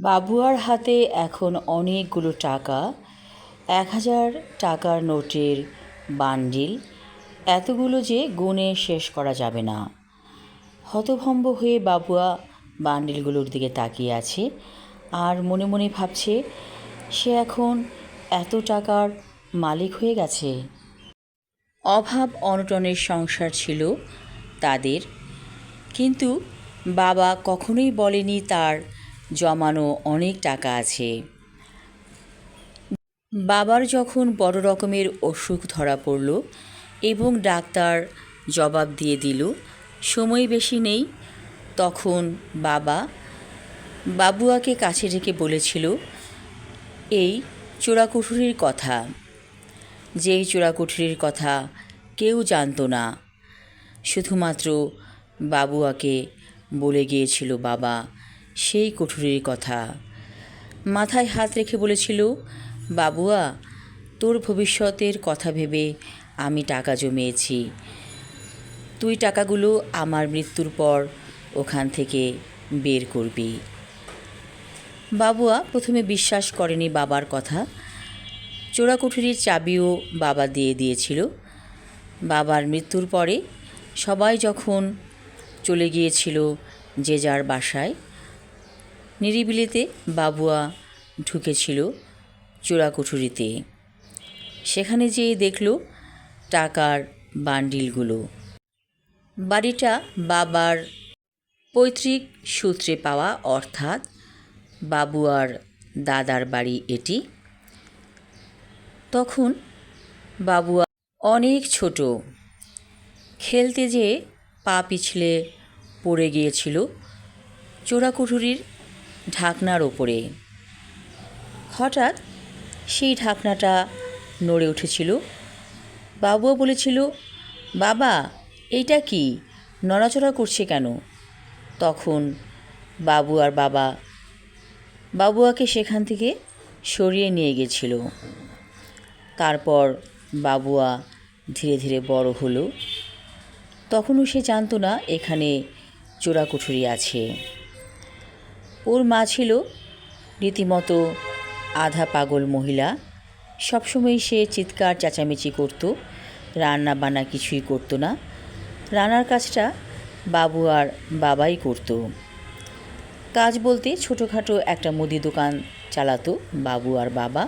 বাবুয়ার হাতে এখন অনেকগুলো টাকা, ১,০০০ টাকার নোটের বান্ডিল, এতগুলো যে গুণে শেষ করা যাবে না। হতভম্ব হয়ে বাবুয়া বান্ডিলগুলোর দিকে তাকিয়ে আছে আর মনে মনে ভাবছে সে এখন এত টাকার মালিক হয়ে গেছে। অভাব অনটনের সংসার ছিল তাদের, কিন্তু বাবা কখনোই বলেনি তার জমানো অনেক টাকা আছে। বাবার যখন বড় রকমের অসুখ ধরা পড়ল এবং ডাক্তার জবাব দিয়ে দিল সময় বেশি নেই, তখন বাবা বাবুয়াকে কাছে ডেকে বলেছিল এই চোরাকুঠুরির কথা, যেই চোরাকুঠুরির কথা কেউ জানতো না, শুধুমাত্র বাবুয়াকে বলে গিয়েছিল বাবা সেই কুঠুরির কথা। মাথায় হাত রেখে বলেছিল, বাবুয়া, তোর ভবিষ্যতের কথা ভেবে আমি টাকা জমিয়েছি, তুই টাকাগুলো আমার মৃত্যুর পর ওখান থেকে বের করবি। বাবুয়া প্রথমে বিশ্বাস করেনি বাবার কথা। চোরাকুঠুরির চাবিও বাবা দিয়ে দিয়েছিল। বাবার মৃত্যুর পরে সবাই যখন চলে গিয়েছিল যে যার বাসায়, নিরিবিলিতে বাবুয়া ঢুকেছিল চোরাকুঠুরিতে। সেখানে যেয়ে দেখল টাকার বান্ডিলগুলো। বাড়িটা বাবার পৈতৃক সূত্রে পাওয়া, অর্থাৎ বাবুয়ার দাদার বাড়ি এটি। তখন বাবুয়া অনেক ছোট, খেলতে যেয়ে পা পিছলে পড়ে গিয়েছিল চোরাকুঠুরির ঢাকনার ওপরে। হঠাৎ সেই ঢাকনাটা নড়ে উঠেছিল। বাবুয়া বলেছিল, বাবা, এইটা কি নড়াচড়া করছে কেন? তখন বাবুয়ার বাবা বাবুয়াকে সেখান থেকে সরিয়ে নিয়ে গেছিল। তারপর বাবুয়া ধীরে ধীরে বড় হলো। তখনও সে জানতো না এখানে চোরাকুঠুরি আছে। ওর মা ছিল রীতিমতো আধা পাগল মহিলা। সবসময় সে চিৎকার চেঁচামেচি করত, রান্না বান্না কিছুই করতো না। রান্নার কাজটা বাবুয়ার বাবাই করত। কাজ বলতে ছোটোখাটো একটা মুদি দোকান চালাতো বাবুয়ার বাবা।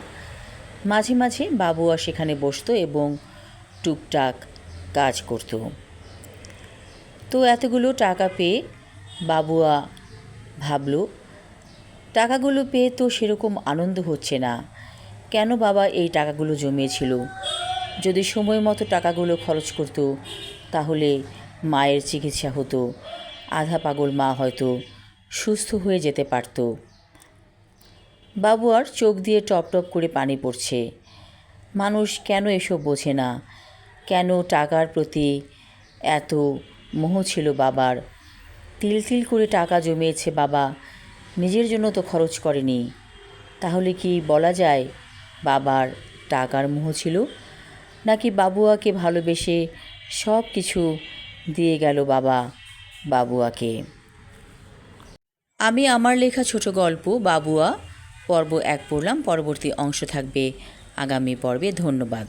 মাঝে মাঝে বাবুয়া সেখানে বসতো এবং টুকটাক কাজ করত। তো এতগুলো টাকা পেয়ে বাবুয়া ভাবল, টাকাগুলো পেয়ে তো সেরকম আনন্দ হচ্ছে না, কেন বাবা এই টাকাগুলো জমিয়েছিল? যদি সময় মতো টাকাগুলো খরচ করতো তাহলে মায়ের চিকিৎসা হতো, আধা পাগল মা হয়তো সুস্থ হয়ে যেতে পারত। বাবুয়ার চোখ দিয়ে টপ টপ করে পানি পড়ছে। মানুষ কেন এসব বোঝে না? কেন টাকার প্রতি এত মোহ ছিল বাবার? তিল তিল করে টাকা জমিয়েছে বাবা, নিজের জন্য তো খরচ করেনি। তাহলে কি বলা যায় বাবার টাকার মোহ ছিল, নাকি বাবুয়াকে ভালোবেসে সব কিছু দিয়ে গেল বাবা বাবুয়াকে? আমি আমার লেখা ছোট গল্প বাবুয়া পর্ব 1 পড়লাম। পরবর্তী অংশ থাকবে আগামী পর্বে। ধন্যবাদ।